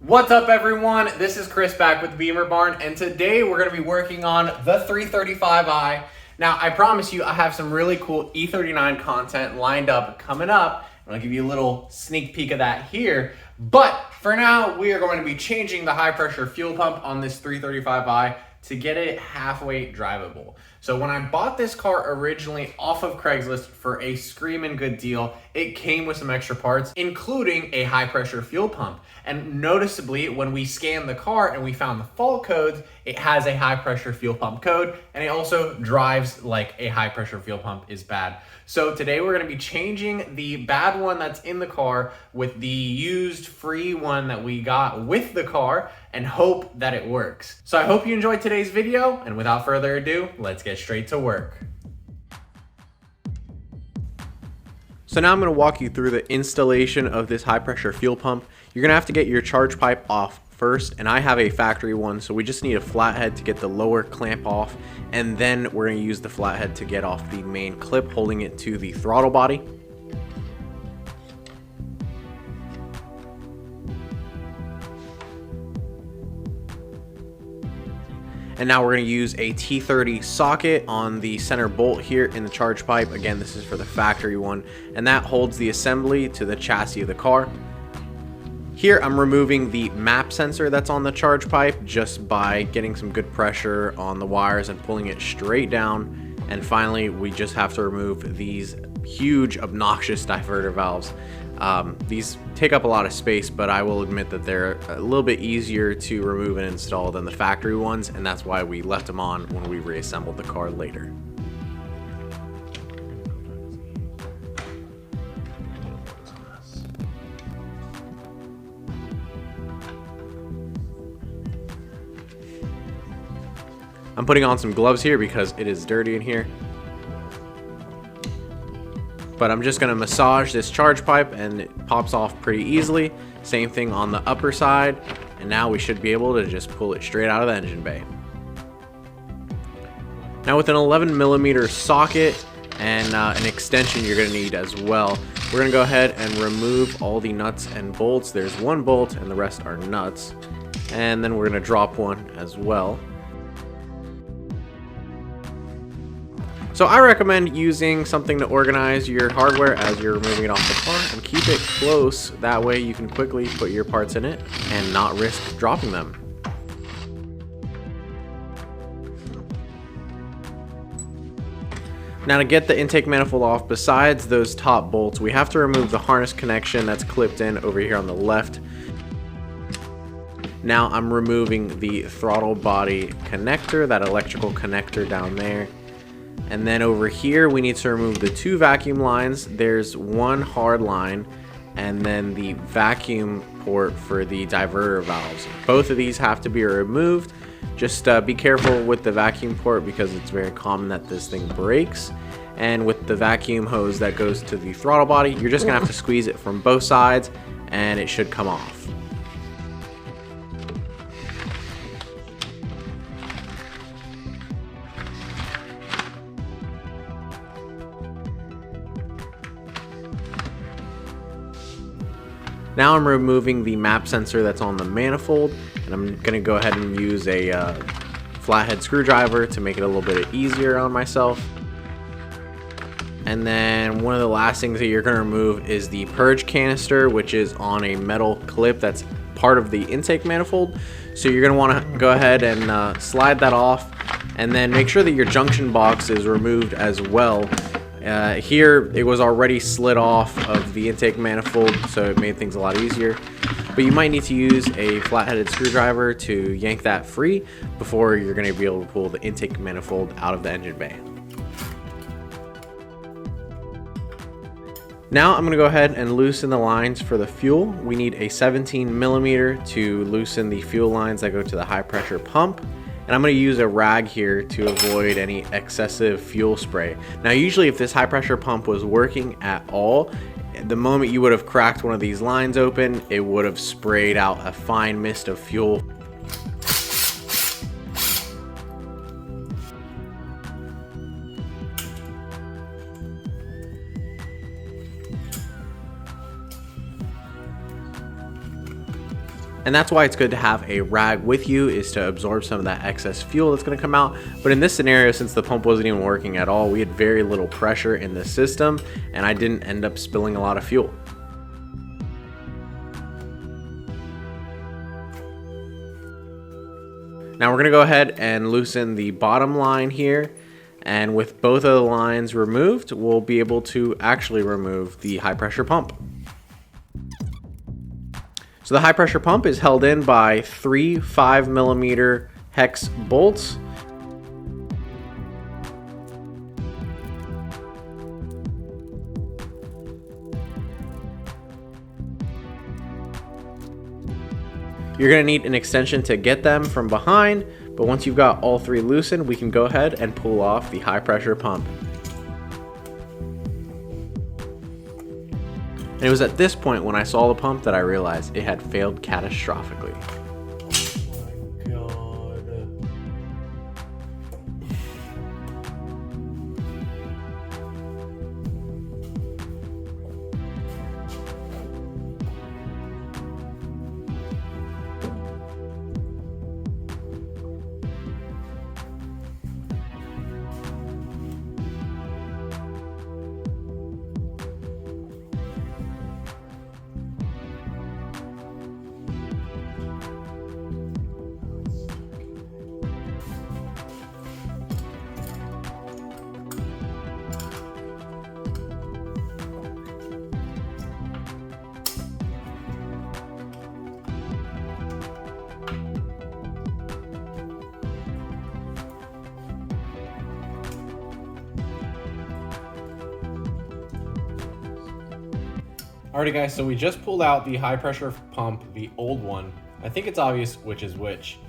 What's up everyone? This is Chris back with Beamer Barn, and today we're going to be working on the 335i. Now I promise you I have some really cool E39 content lined up coming up, and I'll give you a little sneak peek of that here. But for now we are going to be changing the high pressure fuel pump on this 335i to get it halfway drivable. So when I bought this car originally off of Craigslist for a screaming good deal, it came with some extra parts, including a high pressure fuel pump. And noticeably, when we scanned the car and we found the fault codes, it has a high pressure fuel pump code, and it also drives like a high pressure fuel pump is bad. So today we're gonna be changing the bad one that's in the car with the used free one that we got with the car and hope that it works. So I hope you enjoyed today's video, and without further ado, let's get straight to work. So now I'm going to walk you through the installation of this high pressure fuel pump. You're going to have to get your charge pipe off first, and I have a factory one, so we just need a flathead to get the lower clamp off, and then we're going to use the flathead to get off the main clip holding it to the throttle body. And now we're going to use a T30 socket on the center bolt here in the charge pipe. Again, this is for the factory one, and that holds the assembly to the chassis of the car. Here I'm removing the map sensor that's on the charge pipe just by getting some good pressure on the wires and pulling it straight down. And finally, we just have to remove these huge obnoxious diverter valves. These take up a lot of space, but I will admit that they're a little bit easier to remove and install than the factory ones, and that's why we left them on when we reassembled the car later. I'm putting on some gloves here because it is dirty in here. But I'm just going to massage this charge pipe and it pops off pretty easily. Same thing on the upper side, and now we should be able to just pull it straight out of the engine bay. Now with an 11mm socket and an extension you're going to need as well, we're going to go ahead and remove all the nuts and bolts. There's one bolt and the rest are nuts, and then we're going to drop one as well. So I recommend using something to organize your hardware as you're removing it off the car, and keep it close. That way you can quickly put your parts in it and not risk dropping them. Now to get the intake manifold off, besides those top bolts, we have to remove the harness connection that's clipped in over here on the left. Now I'm removing the throttle body connector, that electrical connector down there. And then over here, we need to remove the two vacuum lines. There's one hard line, and then the vacuum port for the diverter valves. Both of these have to be removed. Just be careful with the vacuum port because it's very common that this thing breaks. And with the vacuum hose that goes to the throttle body, you're just gonna have to squeeze it from both sides and it should come off. Now I'm removing the map sensor that's on the manifold, and I'm going to go ahead and use a flathead screwdriver to make it a little bit easier on myself. And then one of the last things that you're going to remove is the purge canister, which is on a metal clip that's part of the intake manifold. So you're going to want to go ahead and slide that off, and then make sure that your junction box is removed as well. Here it was already slid off of the intake manifold, so it made things a lot easier, but you might need to use a flat-headed screwdriver to yank that free before you're going to be able to pull the intake manifold out of the engine bay. Now I'm going to go ahead and loosen the lines for the fuel. We need a 17mm to loosen the fuel lines that go to the high pressure pump. And I'm going to use a rag here to avoid any excessive fuel spray. Now usually if this high pressure pump was working at all, the moment you would have cracked one of these lines open, it would have sprayed out a fine mist of fuel. And that's why it's good to have a rag with you, is to absorb some of that excess fuel that's going to come out. But in this scenario, since the pump wasn't even working at all, we had very little pressure in the system, and I didn't end up spilling a lot of fuel. Now we're going to go ahead and loosen the bottom line here, and with both of the lines removed, we'll be able to actually remove the high pressure pump. So the high pressure pump is held in by 3 5mm hex bolts. You're going to need an extension to get them from behind, but once you've got all 3 loosened, we can go ahead and pull off the high pressure pump. And it was at this point when I saw the pump that I realized it had failed catastrophically. Alrighty guys, so we just pulled out the high pressure pump, the old one. I think it's obvious which is which.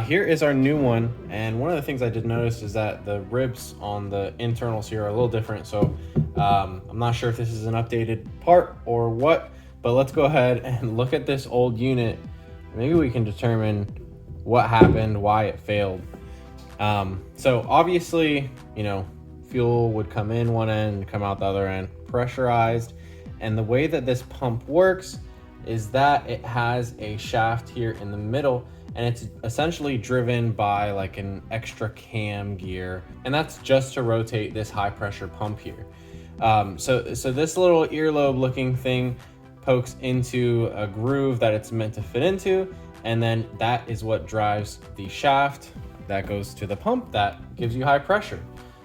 Here is our new one, and one of the things I did notice is that the ribs on the internals here are a little different, so I'm not sure if this is an updated part or what, but let's go ahead and look at this old unit. Maybe we can determine what happened, why it failed. So obviously, you know, fuel would come in one end, come out the other end, pressurized. And the way that this pump works is that it has a shaft here in the middle, and it's essentially driven by like an extra cam gear, and that's just to rotate this high pressure pump here. So this little earlobe looking thing pokes into a groove that it's meant to fit into, and then that is what drives the shaft that goes to the pump that gives you high pressure.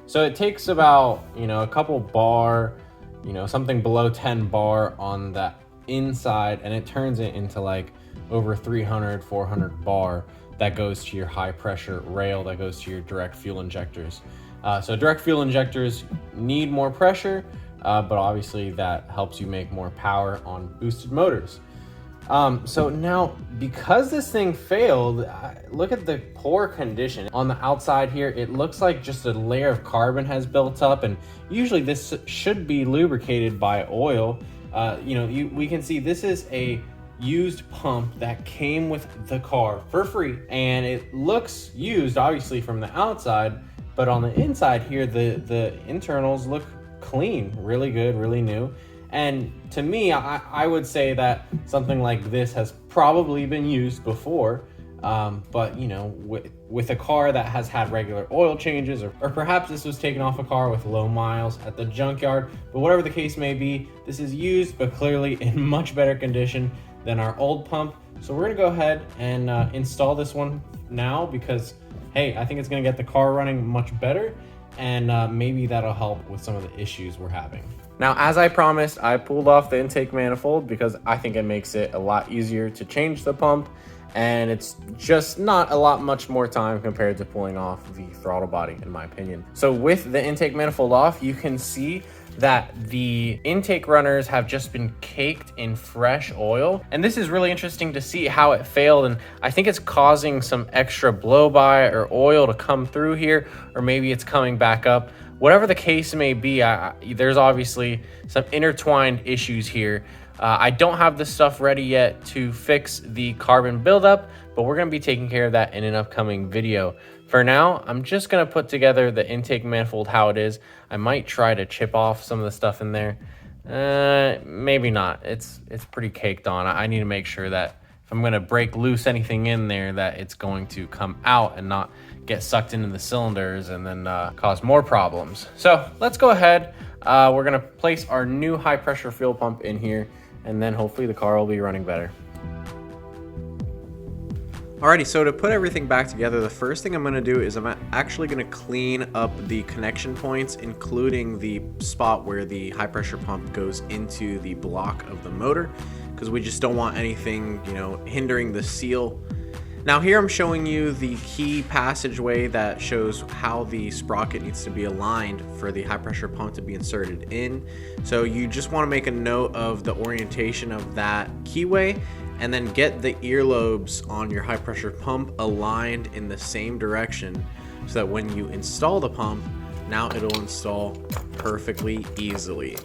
So it takes about, you know, a couple bar, you know, something below 10 bar on the inside, and it turns it into like over 300, 400 bar that goes to your high pressure rail that goes to your direct fuel injectors. So direct fuel injectors need more pressure, but obviously that helps you make more power on boosted motors. So now, because this thing failed, look at the poor condition. On the outside here, it looks like just a layer of carbon has built up, and usually this should be lubricated by oil. You know, we can see this is a used pump that came with the car for free, and it looks used obviously from the outside, but on the inside here, the internals look clean, really good, really new. And to me, I would say that something like this has probably been used before, but you know, with a car that has had regular oil changes, or perhaps this was taken off a car with low miles at the junkyard, but whatever the case may be, this is used, but clearly in much better condition than our old pump. So we're gonna go ahead and install this one now, because hey, I think it's gonna get the car running much better, and maybe that'll help with some of the issues we're having. Now, as I promised, I pulled off the intake manifold because I think it makes it a lot easier to change the pump, and it's just not a lot much more time compared to pulling off the throttle body, in my opinion. So with the intake manifold off, you can see that the intake runners have just been caked in fresh oil. And this is really interesting to see how it failed. And I think it's causing some extra blow by or oil to come through here, or maybe it's coming back up. Whatever the case may be, there's obviously some intertwined issues here. I don't have the stuff ready yet to fix the carbon buildup, but we're gonna be taking care of that in an upcoming video. For now, I'm just gonna put together the intake manifold how it is. I might try to chip off some of the stuff in there. Maybe not. It's pretty caked on. I need to make sure that if I'm gonna break loose anything in there, that it's going to come out and not get sucked into the cylinders and then cause more problems. So let's go ahead. We're gonna place our new high pressure fuel pump in here, and then hopefully the car will be running better. Alrighty, so to put everything back together, the first thing I'm gonna do is I'm actually gonna clean up the connection points, including the spot where the high pressure pump goes into the block of the motor, because we just don't want anything, you know, hindering the seal. Now here I'm showing you the key passageway that shows how the sprocket needs to be aligned for the high pressure pump to be inserted in. So you just want to make a note of the orientation of that keyway, and then get the earlobes on your high pressure pump aligned in the same direction so that when you install the pump, now it'll install perfectly easily.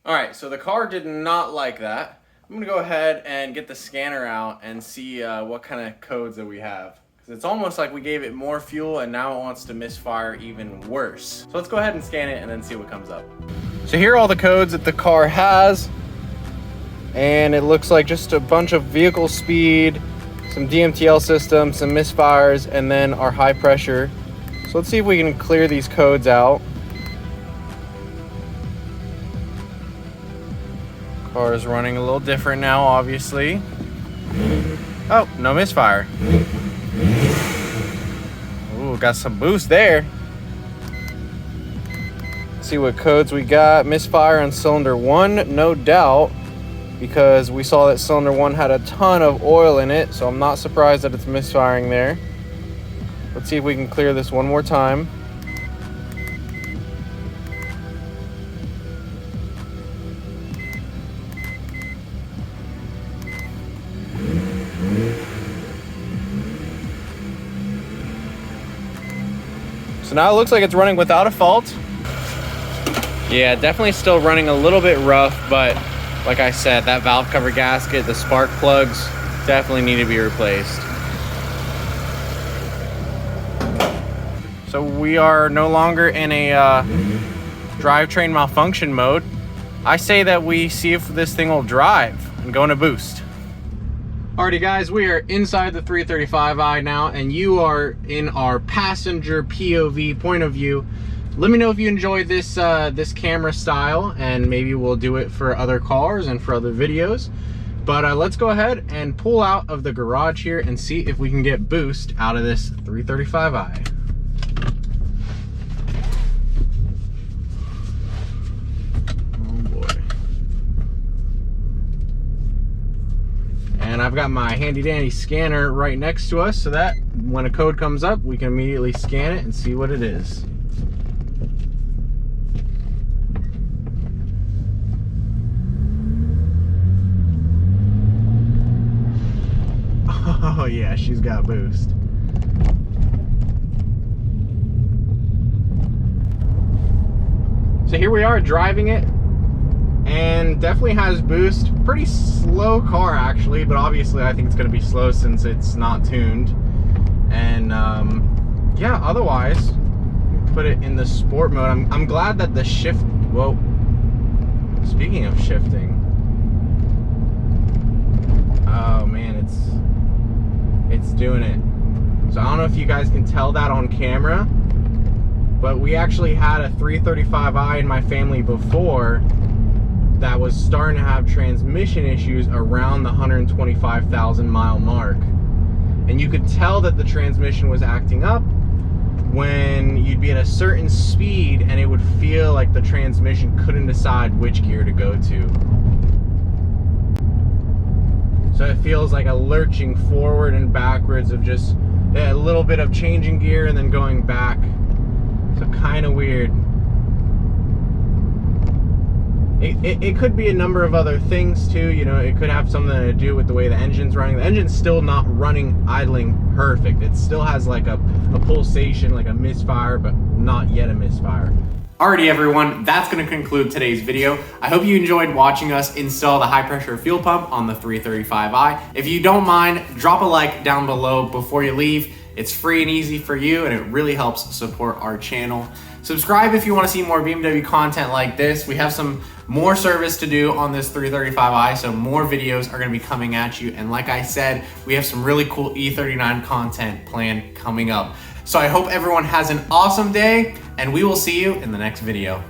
All right, so the car did not like that. I'm gonna go ahead and get the scanner out and see what kind of codes that we have. Because it's almost like we gave it more fuel and now it wants to misfire even worse. So let's go ahead and scan it and then see what comes up. So here are all the codes that the car has. And it looks like just a bunch of vehicle speed, some DMTL system, some misfires, and then our high pressure. So let's see if we can clear these codes out. Car is running a little different now, obviously. Oh, no misfire. Ooh, got some boost there. Let's see what codes we got. Misfire on cylinder 1, no doubt, because we saw that cylinder 1 had a ton of oil in it, so I'm not surprised that it's misfiring there. Let's see if we can clear this one more time. So now it looks like it's running without a fault. Yeah, definitely still running a little bit rough, but like I said, that valve cover gasket, the spark plugs definitely need to be replaced. So we are no longer in a drivetrain malfunction mode. I say that we see if this thing will drive and go in a boost. Alrighty guys, we are inside the 335i now, and you are in our passenger POV point of view. Let me know if you enjoyed this this camera style, and maybe we'll do it for other cars and for other videos. But let's go ahead and pull out of the garage here and see if we can get boost out of this 335i. I've got my handy dandy scanner right next to us so that when a code comes up, we can immediately scan it and see what it is. Oh yeah, she's got boost. So here we are driving it, and definitely has boost. Pretty slow car actually, but obviously I think it's gonna be slow since it's not tuned. And yeah, otherwise, put it in the sport mode. I'm glad that the shift, whoa, speaking of shifting, oh man, it's doing it. So I don't know if you guys can tell that on camera, but we actually had a 335i in my family before that was starting to have transmission issues around the 125,000 mile mark. And you could tell that the transmission was acting up when you'd be at a certain speed and it would feel like the transmission couldn't decide which gear to go to. So it feels like a lurching forward and backwards of just a little bit of changing gear and then going back. So kind of weird. It could be a number of other things too, you know. It could have something to do with the way the engine's running. The engine's still not running, idling perfect. It still has like a pulsation, like a misfire, but not yet a misfire. Alrighty everyone, that's going to conclude today's video. I hope you enjoyed watching us install the high pressure fuel pump on the 335i. If you don't mind, drop a like down below before you leave. It's free and easy for you, and it really helps support our channel. Subscribe if you want to see more BMW content like this. We have some more service to do on this 335i, so more videos are going to be coming at you. And like I said, we have some really cool E39 content planned coming up. So I hope everyone has an awesome day, and we will see you in the next video.